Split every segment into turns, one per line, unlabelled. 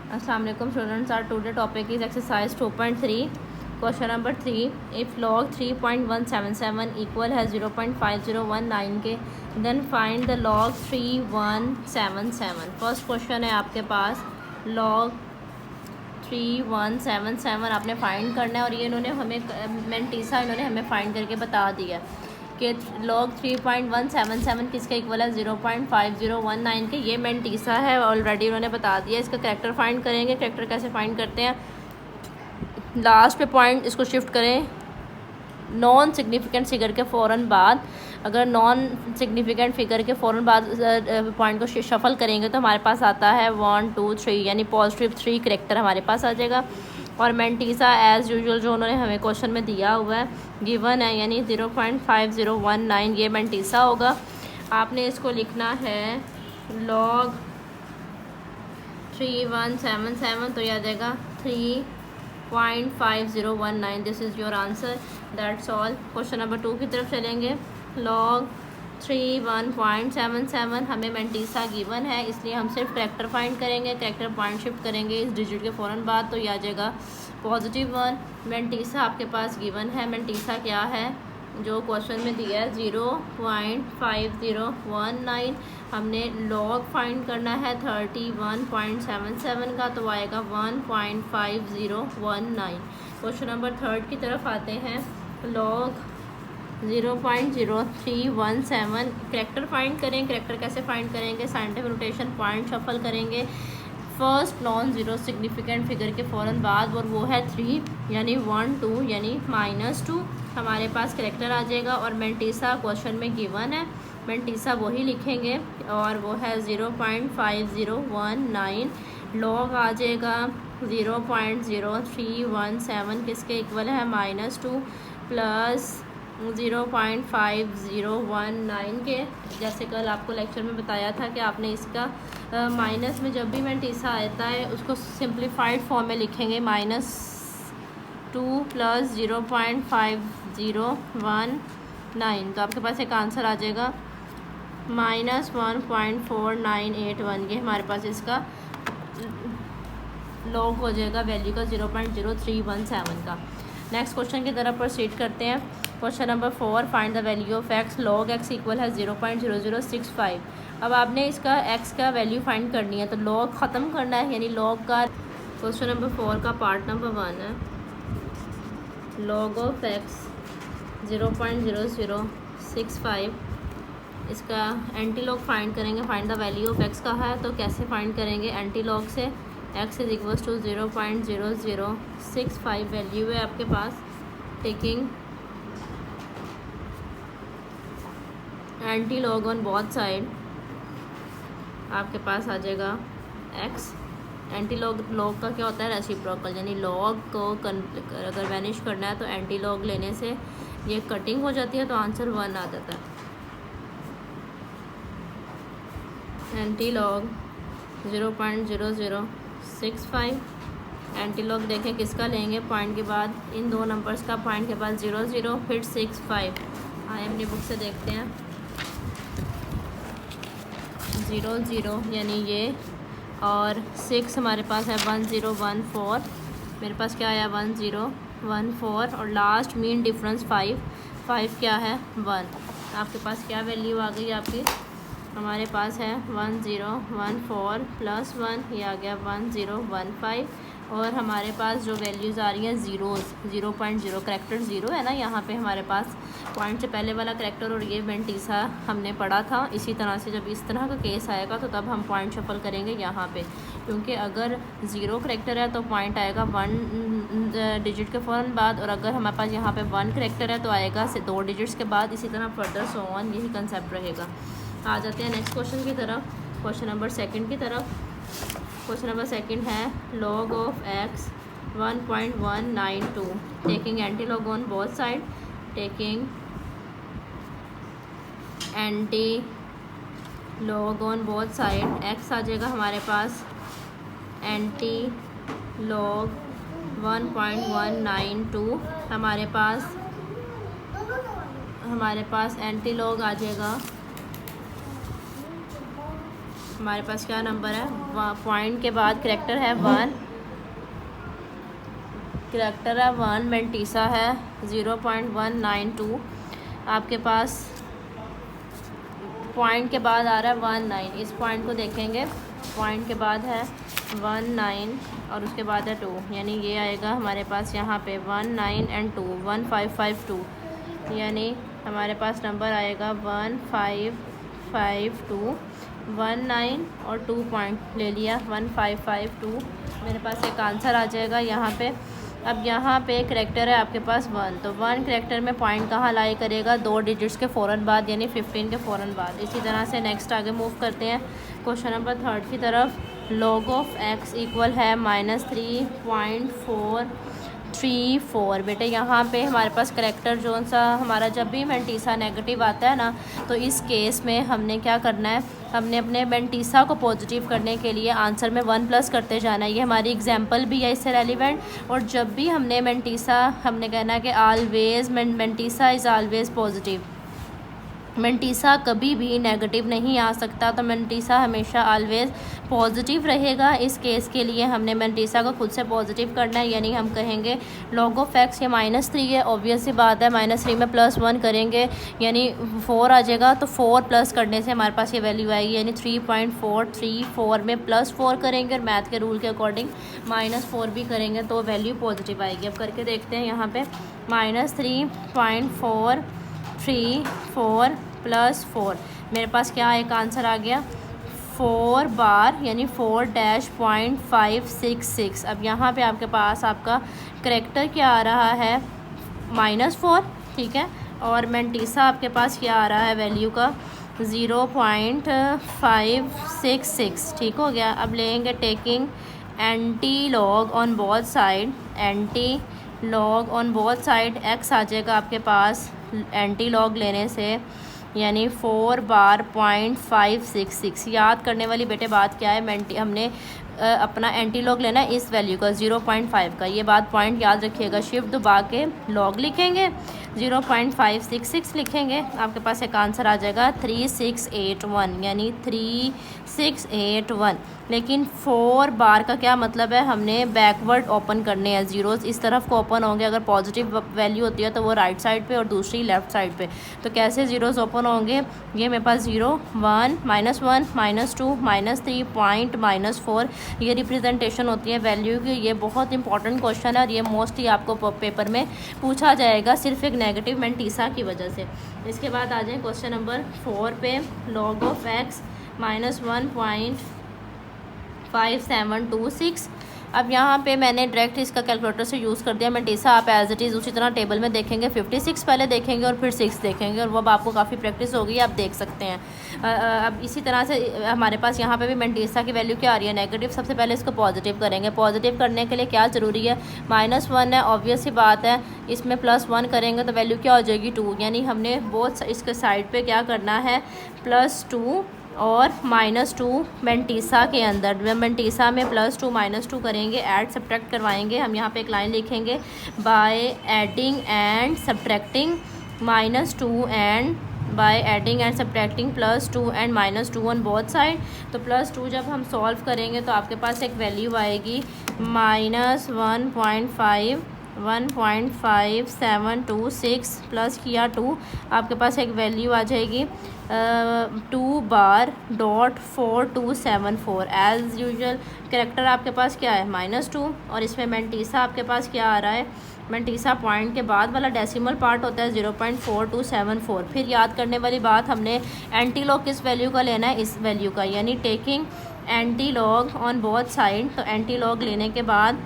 Assalamu alaikum students. Our today topic is exercise 2.3. Question number 3. If log 3.177 equal has 0.5019 के, then find the log 3177. First question है आपके पास log 3177 आपने find करना है और ये इन्होंने हमें मेंटीसा इन्होंने हमें फाइंड करके बता दिया कि log 3.177 किसके इक्वल है 0.5019 के। ये मेंटीसा है, ऑलरेडी उन्होंने बता दिया। इसका करैक्टर फाइंड करेंगे। करैक्टर कैसे फाइंड करते हैं, लास्ट पे पॉइंट इसको शिफ्ट करें नॉन सिग्निफिकेंट फिगर के फ़ौरन बाद। अगर नॉन सिग्निफिकेंट फिगर के फ़ौरन बाद पॉइंट को शफल करेंगे तो हमारे पास आता है 1 2 3 यानी पॉजिटिव 3 करैक्टर हमारे पास आ जाएगा। और मेंटीसा एज़ यूजुअल जो उन्होंने हमें क्वेश्चन में दिया हुआ है गिवन है यानी 0.5019 ये मेंटीसा होगा। आपने इसको लिखना है log 3177 तो यह आ जाएगा 3.5019। This is your answer, that's all. Question number 2 की तरफ चलेंगे। log 31.77 हमें मेंटीसा गिवन है, इसलिए हम सिर्फ करैक्टर फाइंड करेंगे। करैक्टर पॉइंट शिफ्ट करेंगे इस डिजिट के फ़ौरन बाद तो यह आ जाएगा +1। मेंटीसा आपके पास गिवन है। मेंटीसा क्या है जो क्वेश्चन में दिया है 0.5019। हमने log फाइंड करना है 31.77 का तो आएगा 1.5019। क्वेश्चन नंबर 3 की तरफ आते हैं। log 0.0317 करैक्टर फाइंड करें। करैक्टर कैसे फाइंड करेंगे, साइंटिफिक नोटेशन पॉइंट शफल करेंगे first non zero significant figure के फ़ौरन बाद और वो है 3 यानी 1 2 यानी -2 हमारे पास करैक्टर आ जाएगा। और मेंटीसा क्वेश्चन में गिवन है, मेंटीसा वही लिखेंगे और वो है 0.5019। log आ जाएगा 0.0317 किसके इक्वल है -2 प्लस 0.5019 के। जैसे कल आपको लेक्चर में बताया था कि आपने इसका माइनस में जब भी मेंटीसा आता है उसको सिंप्लीफाइड फॉर्म में लिखेंगे -2 प्लस 0.5019 तो आपके पास एक आंसर आ जाएगा -1.4981। ये हमारे पास इसका लॉग हो जाएगा वैल्यू का 0.0317 का। नेक्स्ट क्वेश्चन की तरफ प्रोसीड करते हैं। Question number 4 find the value of x log x equal है 0.0065। अब आपने इसका x का वैल्यू फाइंड करनी है तो log ख़त्म करना है यानी log का। क्वेश्चन नंबर 4 का पार्ट नंबर 1 है log ऑफ x 0.0065। इसका एंटी लॉग फाइंड करेंगे। Find the value of x का है तो कैसे फाइंड करेंगे, एंटी लॉग से। x is equals to 0.0065 value है आपके पास। Taking anti log on both side आपके पास आ जाएगा x। एंटी लॉग का क्या होता है, रेसिप्रोकल, यानी लॉग को अगर वैनिश करना है तो एंटी लॉग लेने से ये कटिंग हो जाती है तो आंसर 1 आ जाता है। Anti log 0.0065। एंटी लॉग देखें किसका लेंगे, पॉइंट के बाद इन दो नंबर्स का, पॉइंट के बाद 00 फिर 65। आए अपनी बुक से देखते हैं। 00 यानी ये और 6 हमारे पास है 1014। मेरे पास क्या आया 1014 और लास्ट मीन डिफरेंस 5 क्या है 1। आपके पास क्या वैल्यू आ गई आपकी, हमारे पास है 1014 प्लस 1 ये आ गया 1015। और हमारे पास जो वैल्यूज़ आ रही हैं ज़ीरोज़ 0.0 करैक्टर 0 है ना यहाँ पे हमारे पास पॉइंट से पहले वाला करैक्टर। और ये मेंटीसा हमने पढ़ा था। इसी तरह से जब इस तरह का केस आएगा तो तब हम पॉइंट शफल करेंगे यहाँ पे, क्योंकि अगर 0 करैक्टर है तो पॉइंट आएगा 1 डिजिट के फ़ौरन बाद और अगर हमारे पास यहाँ पे 1 करैक्टर है तो आएगा 2 डिजिट्स के बाद। इसी तरह फर्दर सो ऑन, यही कंसेप्ट रहेगा। आ जाते हैं नेक्स्ट क्वेश्चन की तरफ, क्वेश्चन नंबर 2 की तरफ। क्वेश्चन नंबर 2 है log of x 1.192 taking anti log on both side. Taking anti log on both side x आ जाएगा हमारे पास एंटी लॉग 1.192। हमारे पास एंटी लॉग आ जाएगा हमारे पास क्या नंबर है, पॉइंट के बाद करैक्टर है 1, करैक्टर है 1, मेंटीसा है 0.192, आपके पास पॉइंट के बाद आ रहा है 19, इस पॉइंट को देखेंगे, पॉइंट के बाद है 19 और उसके बाद है 2, यानी ये आएगा हमारे पास यहाँ पे 19 एंड 2 1552, यानी हमारे पास नंबर आएगा 1552, 19 और 2 पॉइंट ले लिया 1552, मेरे पास एक आंसर आ जाएगा यहाँ पे। अब यहाँ पे करैक्टर है आपके पास 1, तो 1 करैक्टर में पॉइंट कहाँ लाई करेगा, 2 डिजिट्स के फ़ौरन बाद, यानी 15 के फ़ौरन बाद। इसी तरह से नेक्स्ट आगे मूव करते हैं क्वेश्चन नंबर 3 की तरफ। log ऑफ x इक्वल है -3.434। बेटे यहाँ पे हमारे पास करैक्टर जो सा हमारा जब भी मेंटीसा नेगेटिव आता है ना, तो इस केस में हमने क्या करना है, हमने अपने मेंटीसा को पॉजिटिव करने के लिए आंसर में 1 प्लस करते जाना है। ये हमारी एग्जांपल भी है इससे रेलिवेंट। और जब भी हमने मेंटीसा, हमने कहना है कि always mantissa is always positive, mantissa कभी भी नेगेटिव नहीं आ सकता, तो मेंटीसा हमेशा ऑलवेज पॉजिटिव रहेगा। इस केस के लिए हमने मेंटीसा को खुद से पॉजिटिव करना है, यानी हम कहेंगे log ऑफ x ये -3 है, ऑब्वियस सी बात है, -3 में +1 करेंगे यानी 4 आ जाएगा, तो 4 प्लस करने से हमारे पास ये वैल्यू आएगी, यानी 3.434 में +4 करेंगे और मैथ के रूल के अकॉर्डिंग -4 भी करेंगे तो वैल्यू पॉजिटिव आएगी। अब करके देखते हैं यहाँ पे -3.434 + 4, मेरे पास क्या एक आंसर आ गया 4 बार, यानी 4-.566। अब यहाँ पे आपके पास आपका करैक्टर क्या आ रहा है -4, ठीक है, और मेंटीसा आपके पास क्या आ रहा है वैल्यू का 0.566, ठीक हो गया। अब लेंगे taking anti log on both side, anti log on both side x आ जाएगा आपके पास एंटी लॉग लेने से, यानी 4 बार 0.566। याद करने वाली बेटे बात क्या है, हमने अपना एंटी लॉग लेना है इस वैल्यू का 0.5 का, ये बात पॉइंट याद रखिएगा। शिफ्ट दबा के लॉग लिखेंगे, 0.566 लिखेंगे, आपके पास एक आंसर आ जाएगा 3681, यानी 3681। लेकिन 4 बार का क्या मतलब है, हमने बैकवर्ड ओपन करने हैं, जीरोस इस तरफ को ओपन होंगे, अगर पॉजिटिव वैल्यू होती है तो वो राइट साइड पे और दूसरी लेफ़्ट साइड पे, तो कैसे जीरोस ओपन होंगे, ये मेरे पास 0 1 -1 -2 -3 पॉइंट -4, ये रिप्रेजेंटेशन होती है वैल्यू की। ये बहुत इंपॉर्टेंट क्वेश्चन है और ये मोस्टली आपको पेपर में पूछा जाएगा सिर्फ एक नेगेटिव मेंटीसा की वजह से। इसके बाद आ जाए क्वेश्चन नंबर 4 पे, log ऑफ x -1.5726। अब यहाँ पे मैंने डायरेक्ट इसका कैलकुलेटर से यूज़ कर दिया मेंटीसा, आप एज इट इज़ उसी तरह टेबल में देखेंगे, 56 पहले देखेंगे और फिर 6 देखेंगे, और वो अब आपको काफ़ी प्रैक्टिस होगी, आप देख सकते हैं। अब इसी तरह से हमारे पास यहाँ पे भी मेंटीसा की वैल्यू क्या आ रही है नेगेटिव, सबसे पहले इसको पॉजिटिव करेंगे। पॉजिटिव करने के लिए क्या ज़रूरी है, -1 है, ऑब्वियस सी बात है, इसमें +1 करेंगे तो वैल्यू क्या हो जाएगी 2, यानी हमने बोथ इसके साइड पर क्या करना है +2 और -2 मेंटीसा के अंदर, मेंटीसा में +2 -2 करेंगे, ऐड सब्ट्रैक्ट करवाएंगे। हम यहाँ पे एक लाइन लिखेंगे, by adding and subtracting -2 and by adding and subtracting +2 and -2 on both side. तो +2 जब हम सॉल्व करेंगे तो आपके पास एक वैल्यू आएगी -1.5726 प्लस किया 2, आपके पास एक वैल्यू आ जाएगी 2 बार.4274। एज़ यूजुअल करैक्टर आपके पास क्या है -2, और इसमें मेंटीसा आपके पास क्या आ रहा है, मेंटीसा पॉइंट के बाद वाला डेसिमल पार्ट होता है 0.4274। फिर याद करने वाली बात, हमने एंटी लॉग किस वैल्यू का लेना है, इस वैल्यू का, यानी taking anti log on both side. तो एंटी लॉग लेने के बाद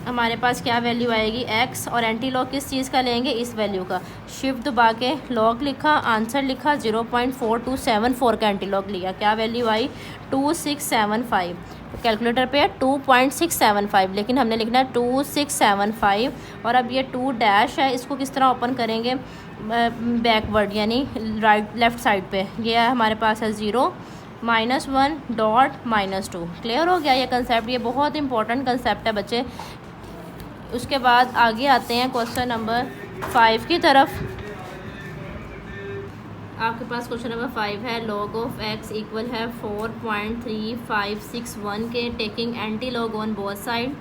हमारे पास क्या वैल्यू आएगी x, और एंटी लॉग किस चीज़ का लेंगे, इस वैल्यू का। शिफ्ट दबा के लॉग लिखा, आंसर लिखा, 0.4274 का एंटी लॉग लिया, क्या वैल्यू आई 2675। तो कैलकुलेटर पे है 2.675, लेकिन हमने लिखना है 2675। और अब ये 2 डैश है, इसको किस तरह ओपन करेंगे, बैकवर्ड, यानी राइट लेफ़्ट साइड पे। ये है हमारे पास है 0 -1 डॉट -2। क्लियर हो गया ये कंसेप्ट, ये बहुत इंपॉर्टेंट कंसेप्ट है बच्चे। उसके बाद आगे आते हैं क्वेश्चन नंबर 5 की तरफ। आपके पास क्वेश्चन नंबर 5 है, log ऑफ x इक्वल है 4.3561 के, taking anti log on both side.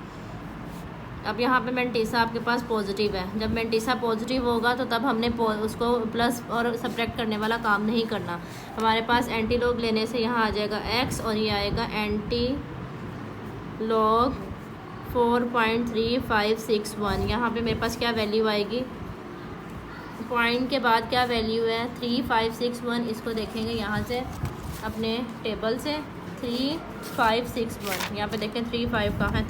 अब यहाँ पे मेंटीसा आपके पास पॉजिटिव है, जब मेंटीसा पॉजिटिव होगा तो तब हमने उसको प्लस और सब्ट्रैक्ट करने वाला काम नहीं करना। हमारे पास एंटी लॉग लेने से यहाँ आ जाएगा x और ये आएगा एंटी लॉग 4.3561। यहाँ पे मेरे पास क्या वैल्यू आएगी, पॉइंट के बाद क्या वैल्यू है 3561। इसको देखेंगे यहाँ से अपने टेबल से 3561, यहाँ पे देखें 35 कहाँ है,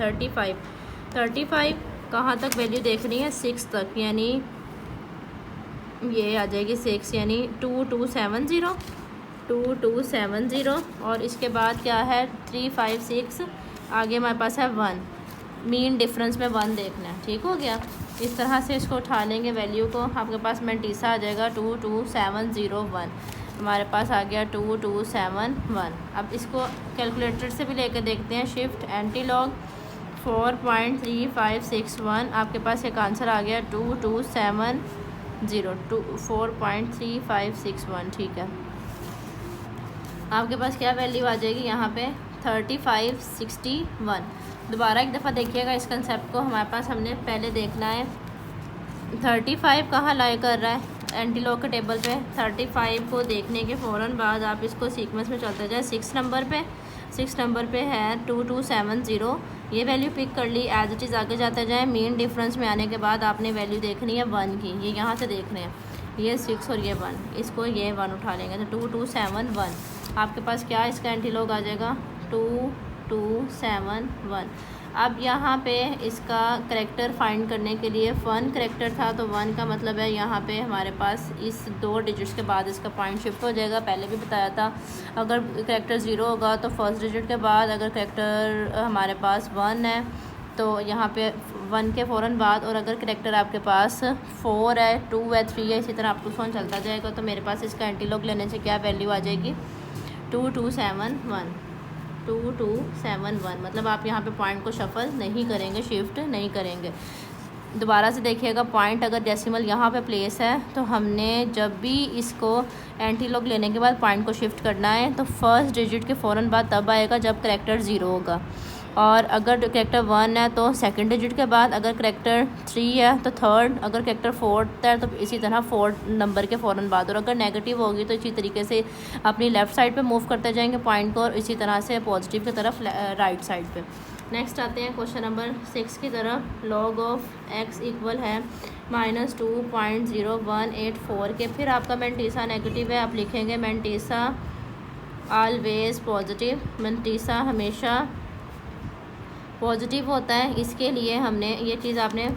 35 कहाँ तक वैल्यू देखनी है, 6 तक, यानी ये आ जाएगी 6, यानी 2270 और इसके बाद क्या है 356, आगे हमारे पास है 1, मीन डिफरेंस में 1 देखना है। ठीक हो गया, इस तरह से इसको उठा लेंगे वैल्यू को, आपके पास मेंटीसा आ जाएगा 22701, हमारे पास आ गया 2271। अब इसको कैलकुलेटर से भी लेकर देखते हैं, शिफ्ट एंटी लॉग 4.3561, आपके पास एक आंसर आ गया 4.3561। ठीक है, आपके पास क्या वैल्यू आ जाएगी यहाँ पे 3561। दोबारा एक दफ़ा देखिएगा इस कंसेप्ट को, हमारे पास हमने पहले देखना है 35 कहाँ लाई कर रहा है, एंटी लॉग के टेबल पे। 35 को देखने के फ़ौरन बाद आप इसको सीक्वेंस में चलते जाए, 6 नंबर पे है 2270, ये वैल्यू पिक कर ली, एज इट इज़ आगे जाते जाए। मीन डिफरेंस में आने के बाद आपने वैल्यू देखनी है 1 की, ये यहाँ से देख रहे हैं, ये 6 और ये 1, इसको ये 1 उठा लेंगे तो 2271। आपके पास क्या इसका एंटी लॉग आ जाएगा 2271। अब यहाँ पे इसका करेक्टर फाइंड करने के लिए 1 करेक्टर था, तो 1 का मतलब है यहाँ पे हमारे पास इस 2 डिजिट्स के बाद इसका पॉइंट शिफ्ट हो जाएगा। पहले भी बताया था, अगर करेक्टर 0 होगा तो फर्स्ट डिजिट के बाद, अगर करेक्टर हमारे पास 1 है तो यहाँ पे 1 के फ़ौरन बाद, और अगर करेक्टर आपके पास 4 है, 2 है, 3 है, इसी तरह अप टू फ़ोन चलता जाएगा। तो मेरे पास इसका एंटी लॉग लेने से क्या वैल्यू आ जाएगी 2271, मतलब आप यहाँ पे पॉइंट को शफल नहीं करेंगे, शिफ्ट नहीं करेंगे। दोबारा से देखिएगा, पॉइंट अगर डेसिमल यहाँ पे प्लेस है तो हमने जब भी इसको एंटी लॉग लेने के बाद पॉइंट को शिफ्ट करना है तो फर्स्ट डिजिट के फ़ौरन बाद तब आएगा जब करेक्टर 0 होगा, और अगर करेक्टर 1 है तो सेकंड डिजिट के बाद, अगर करेक्टर 3 है तो थर्ड, अगर करेक्टर 4 है तो इसी तरह 4 नंबर के फ़ौरन बाद, और अगर नेगेटिव होगी तो इसी तरीके से अपनी लेफ़्ट साइड पे मूव करते जाएंगे पॉइंट को, और इसी तरह से पॉजिटिव की तरफ राइट साइड पे। नेक्स्ट आते हैं क्वेश्चन नंबर 6 की तरफ। लॉग ऑफ x इक्वल है -2.0184 के, फिर आपका मेंटीसा नेगेटिव है, आप लिखेंगे मेंटीसा ऑलवेज पॉजिटिव, मेंटीसा हमेशा पॉजिटिव होता है। इसके लिए हमने ये चीज़ आपने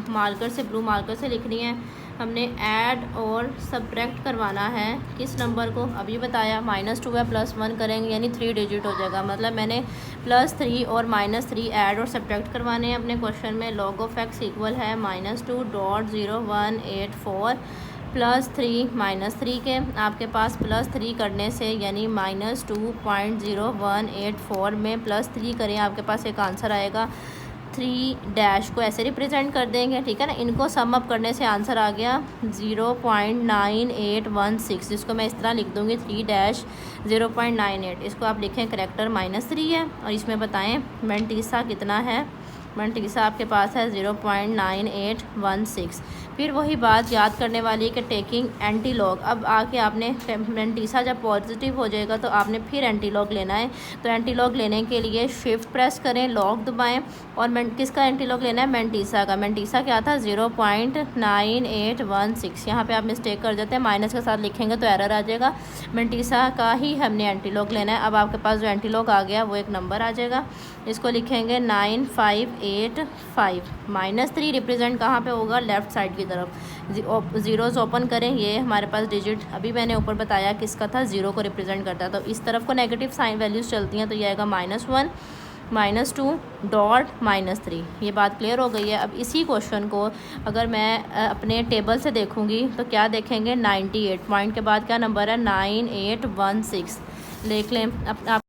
मार्कर से, ब्लू मार्कर से लिखनी है, हमने ऐड और सब्ट्रैक्ट करवाना है किस नंबर को, अभी बताया -2 है +1 करेंगे यानी 3 डिजिट हो जाएगा, मतलब मैंने +3 और -3 ऐड और सब्ट्रैक्ट करवाने हैं अपने क्वेश्चन में। लॉग ऑफ x इक्वल है -2.0184 +3 -3 के, आपके पास +3 करने से यानी -2.0184 में +3 करें, आपके पास एक आंसर आएगा 3 को ऐसे रिप्रेजेंट कर देंगे, ठीक है ना। इनको सम अप करने से आंसर आ गया 0.9816, जिसको मैं इस तरह लिख दूँगी 3 0.98, इसको आप लिखें करेक्टर -3 है, और इसमें बताएं मेंटीसा कितना है। मेंटीसा आपके पास है 0.9816। फिर वही बात याद करने वाली है कि टेकिंग एंटी लॉग, अब आके आपने मेंटीसा जब पॉजिटिव हो जाएगा तो आपने फिर एंटी लॉग लेना है। तो एंटी लॉग लेने के लिए शिफ्ट प्रेस करें, लॉग दबाएं, और किसका एंटी लॉग लेना है, मेंटीसा का। मेंटीसा क्या था 0.9816, यहाँ पे आप मिस्टेक कर जाते हैं, माइनस के साथ लिखेंगे तो एरर आ जाएगा। मेंटीसा का ही हमने एंटी लॉग लेना है। अब आपके पास जो एंटी लॉग आ गया वो एक नंबर आ जाएगा, इसको लिखेंगे 9585। -3 रिप्रेजेंट कहाँ पे होगा, लेफ़्ट साइड की तरफ। ज़ीरोज़ ओपन करें, ये हमारे पास डिजिट अभी मैंने ऊपर बताया किसका था, 0 को रिप्रेजेंट करता है, तो इस तरफ को नेगेटिव साइन वैल्यूज़ चलती हैं, तो ये आएगा -1 -2 डॉट -3। ये बात क्लियर हो गई है। अब इसी क्वेश्चन को अगर मैं अपने टेबल से देखूँगी तो क्या देखेंगे 98, पॉइंट के बाद क्या नंबर है 9816, देख लें। आप